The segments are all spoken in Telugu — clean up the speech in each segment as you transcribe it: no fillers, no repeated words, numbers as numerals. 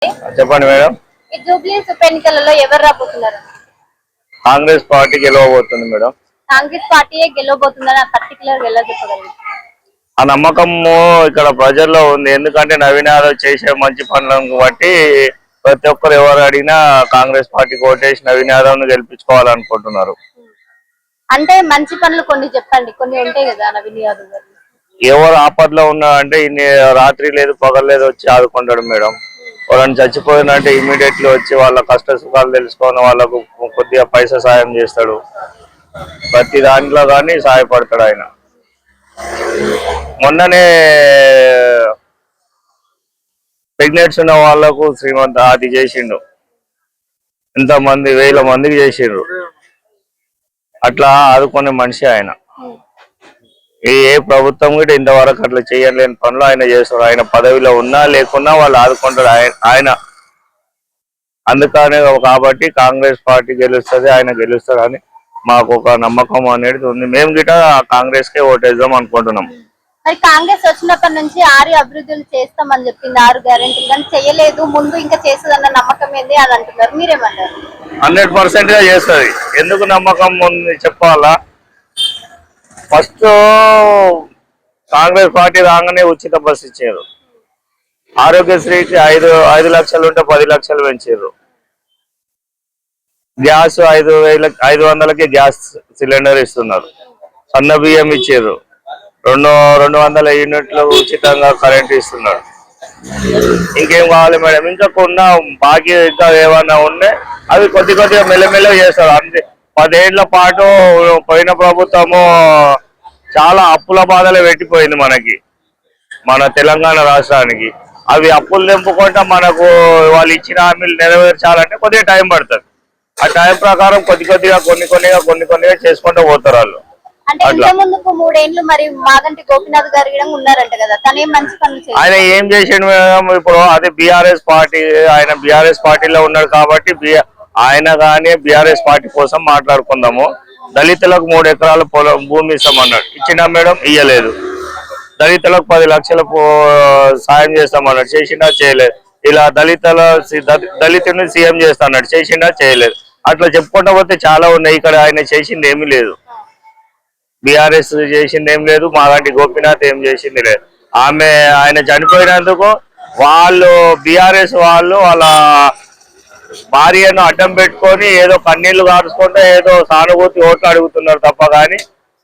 చెప్పండి మేడం. ఈ జూబ్లీస్ ఉప ఎన్నికలలో ఎవరు రాబోతున్నారు? కాంగ్రెస్ పార్టీ గెలవబోతుంది మేడం. కాంగ్రెస్ పార్టీయే గెలవబోతుందని పర్టికులర్ ఎలా చెప్పగలరు? ఆ నమ్మకము ఇక్కడ ప్రజల్లో ఉంది. ఎందుకంటే నవీన్ యాదవ్ చేసే మంచి పనులను బట్టి ప్రతి ఒక్కరు ఎవరు అడిగినా కాంగ్రెస్ పార్టీకి ఓటేసి నవీన్ యాదవ్ ను గెలిపించుకోవాలనుకుంటున్నారు. అంటే మంచి పనులు కొన్ని చెప్పండి, కొన్ని ఉంటాయి కదా నవీన్ యాదవ్ గారు. ఎవరు ఆపదలో ఉన్నారంటే ఇన్ని రాత్రి లేదు పగలు లేదు వచ్చి ఆదుకుంటాడు మేడం. వాళ్ళని చచ్చిపోయినంటే ఇమీడియట్లీ వచ్చి వాళ్ళ కష్ట సుఖాలు తెలుసుకొని వాళ్ళకు కొద్దిగా పైసా సాయం చేస్తాడు. ప్రతి దాంట్లో కానీ సహాయపడతాడు ఆయన. మొన్ననే ప్రెగ్నెంట్స్ ఉన్న వాళ్ళకు శ్రీమంత అది చేసిండు. ఇంతమంది వేల మందికి చేసిండ్రు. అట్లా ఆదుకునే మనిషి ఆయన. ఏ ప్రభుత్వం కూడా ఇంతవరకు అట్లా చేయలేని పనులు ఆయన చేస్తాడు. ఆయన పదవిలో ఉన్నా లేకున్నా వాళ్ళు ఆదుకుంటాడు ఆయన. అందుకనే కాబట్టి కాంగ్రెస్ పార్టీ గెలుస్తుంది, ఆయన గెలుస్తాడని మాకు ఒక నమ్మకం అనేది ఉంది. మేము గిట కాంగ్రెస్ కే ఓటేద్దాం అనుకుంటున్నాం. మరి కాంగ్రెస్ వచ్చినప్పటి నుంచి 6 అభివృద్ధులు చేస్తామని చెప్పింది, 6 గ్యారెంటీలు కానీ చేయలేదు. ముందు ఇంకా చేస్తుందన్న నమ్మకం ఏంది అని అంటున్నారు, మీరేమంటారు? 100% గా చేస్తుంది. ఎందుకు నమ్మకం ఉంది చెప్పాలా? ఫస్ట్ కాంగ్రెస్ పార్టీ రాగానే ఉచిత బస్సు ఇచ్చారు. ఆరోగ్యశ్రీకి 5 లక్షలు ఉంటే 10 లక్షలు పెంచారు. గ్యాస్ 5,500కి గ్యాస్ సిలిండర్ ఇస్తున్నారు. సన్న బియ్యం ఇచ్చారు. 200 యూనిట్లు ఉచితంగా కరెంట్ ఇస్తున్నారు. ఇంకేం కావాలి మేడం? ఇంకా కొన్న బాకీ ఇంకా ఏమన్నా ఉన్నాయి అవి కొద్దిగా మెల్లమెల్ల చేస్తారు. అంతే 10 ఏళ్ల పాటు పోయిన ప్రభుత్వము చాలా అప్పుల బాధలు పెట్టిపోయింది మన తెలంగాణ రాష్ట్రానికి. అవి అప్పులు తెంపుకుంటా మనకు వాళ్ళు ఇచ్చిన హామీలు నెరవేర్చాలంటే కొద్దిగా టైం పడుతుంది. ఆ టైం ప్రకారం కొద్దిగా కొన్ని చేసుకుంటూ పోతారు వాళ్ళు. అంటే ఇంత ముందుకు 3 ఏళ్లు మరి మాగంటి గోపీనాథ్ గారు కూడా ఉన్నారంట కదా, తనే మంచి పనులు ఆయన ఏం చేసిండు మేడం? ఇప్పుడు అదే బీఆర్ఎస్ పార్టీ, ఆయన బీఆర్ఎస్ పార్టీలో ఉన్నాడు కాబట్టి ఆయన కానీ బీఆర్ఎస్ పార్టీ కోసం మాట్లాడుకుందాము. దళితులకు 3 ఎకరాల భూమి ఇస్తామన్నాడు. ఇచ్చినా మేడం? ఇయ్యలేదు. దళితులకు 10 లక్షల సాయం చేస్తామన్నాడు. చేసిండా? చేయలేదు. ఇలా దళితుని సీఎం చేస్తా అన్నాడు. చేసిండా? చేయలేదు. అట్లా చెప్పుకుంటా పోతే చాలా ఉన్నాయి. ఇక్కడ ఆయన చేసింది ఏమీ లేదు. బీఆర్ఎస్ చేసింది ఏం లేదు. మాలాంటి గోపీనాథ్ ఏం చేసింది లేదు. ఆయన చనిపోయినందుకు వాళ్ళు బీఆర్ఎస్ వాళ్ళు వాళ్ళ భార్యను అడ్డం పెట్టుకొని ఏదో కన్నీళ్లు కారుచుకుంటే ఏదో సానుభూతి ఓట్లు అడుగుతున్నారు తప్ప కానీ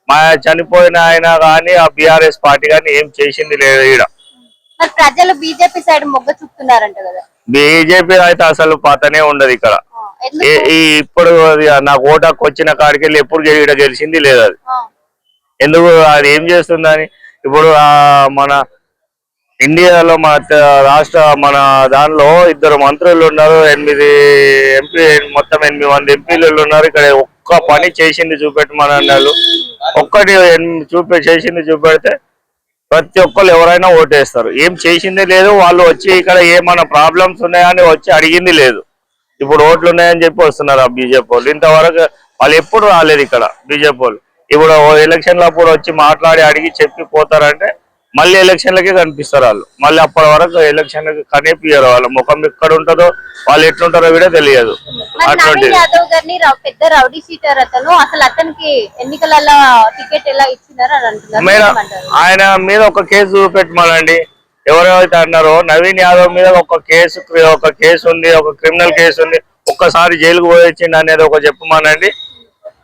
మా చనిపోయిన ఆయన కానీ ఆ బీఆర్ఎస్ పార్టీ కానీ ఏం చేసింది లేదు. ఈడ ప్రజలు బీజేపీ సైడ్ మొగ్గ చూపుతున్నారంట కదా. బీజేపీ అయితే అసలు పతనే ఉండదు ఇక్కడ. ఇప్పుడు నాకు ఓటాకు వచ్చిన కాడికి వెళ్ళి ఎప్పుడు గెలిచింది లేదు. అది ఎందుకు? అది ఏం చేస్తుందని ఇప్పుడు మన ఇండియాలో మన దానిలో 2 మంత్రులు ఉన్నారు, 8 ఎంపీ, మొత్తం 8 మంది ఎంపీలు ఉన్నారు. ఇక్కడ ఒక్క పని చేసింది చూపెట్టమని అన్నారు. ఒక్కటి చేసింది చూపెడితే ప్రతి ఒక్కరు ఎవరైనా ఓటేస్తారు. ఏం చేసిందే లేదు. వాళ్ళు వచ్చి ఇక్కడ ఏమైనా ప్రాబ్లమ్స్ ఉన్నాయని వచ్చి అడిగింది లేదు. ఇప్పుడు ఓట్లు ఉన్నాయని చెప్పి వస్తున్నారు ఆ బీజేపీ వాళ్ళు. ఇంతవరకు వాళ్ళు ఎప్పుడు రాలేదు ఇక్కడ బీజేపీ వాళ్ళు. ఇప్పుడు ఎలక్షన్ల అప్పుడు వచ్చి మాట్లాడి అడిగి చెప్పి పోతారంటే మళ్ళీ ఎలక్షన్లకే కనిపిస్తారు వాళ్ళు. మళ్ళీ అప్పటి వరకు ఎలక్షన్లకి కనిపించారు. వాళ్ళ ముఖం ఎక్కడ ఉంటుందో వాళ్ళు ఎట్లుంటారో కూడా తెలియదు. అటువంటి పెద్ద రౌడీ షీటర్ అతను, అసలు అతనికి ఎన్నికలలో టికెట్ ఎలా ఇచ్చినారు అని అంటున్నారు. ఆయన మీద ఒక కేసు చూపెట్టమనండి. ఎవరైతే అన్నారో నవీన్ యాదవ్ మీద ఒక కేసు ఉంది, ఒక క్రిమినల్ కేసు ఉంది. ఒక్కసారి జైలుకు పోయొచ్చింది అనేది ఒక చెప్పమనండి.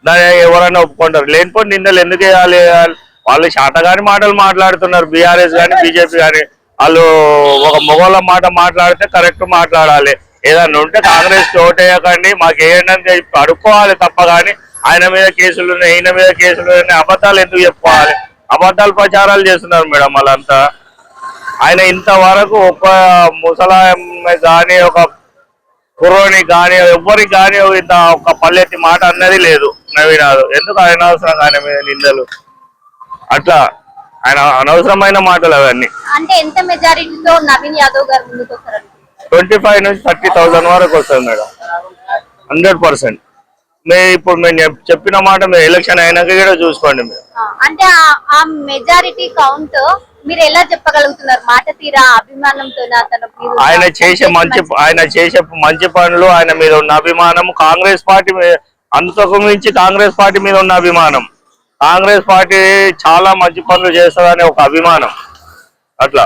దాన్ని ఎవరైనా ఒప్పుకుంటారు. లేనిపోయి నిందలు ఎందుకు వేయాలి? వాళ్ళు శాతగాని మాటలు మాట్లాడుతున్నారు. బీఆర్ఎస్ కానీ బీజేపీ కానీ వాళ్ళు ఒక మొగోళ్ళ మాట మాట్లాడితే కరెక్ట్ మాట్లాడాలి. ఏదన్నా ఉంటే కాంగ్రెస్ ఓటేయకండి మాకు వేయండి అని అడుక్కోవాలి తప్ప కానీ ఆయన మీద కేసులు ఉన్నాయి, ఈయన మీద కేసులు ఉన్నాయి, అబద్ధాలు ఎందుకు చెప్పుకోవాలి? అబద్ధాలు ప్రచారాలు చేస్తున్నారు మేడం వాళ్ళంతా. ఆయన ఇంతవరకు ఒక ముసలామె కానీ ఒక కుర్రోని కానీ ఎవ్వరికి కానీ ఇంత ఒక పల్లెత్తి మాట అన్నది లేదు నవీన్ యాదవ్. ఎందుకు ఆయన అవసరం ఆయన మీద నిందలు? అట్లా ఆయన అనవసరమైన మాటలు అవన్నీ. అంటే ఎంత మెజారిటీతో నవీన్ యాదవ్ గారు ముందుకు వస్తారు? 25 నుంచి 30,000 వరకు వస్తుంది మేడం. 100%. ఇప్పుడు మేము చెప్పిన మాట మీరు ఎలక్షన్ అయినాక కూడా చూసుకోండి మీరు. అంటే ఆ మెజారిటీ కౌంట్ మీరు ఎలా చెప్పగలుగుతున్నారు? మాట తీరా అభిమానంతో ఆయన చేసే మంచి పనులు, ఆయన మీద ఉన్న అభిమానం, కాంగ్రెస్ పార్టీ అంతకు మించి కాంగ్రెస్ పార్టీ మీద ఉన్న అభిమానం, కాంగ్రెస్ పార్టీ చాలా మంచి పనులు చేస్తుందనే ఒక అభిమానం అట్లా.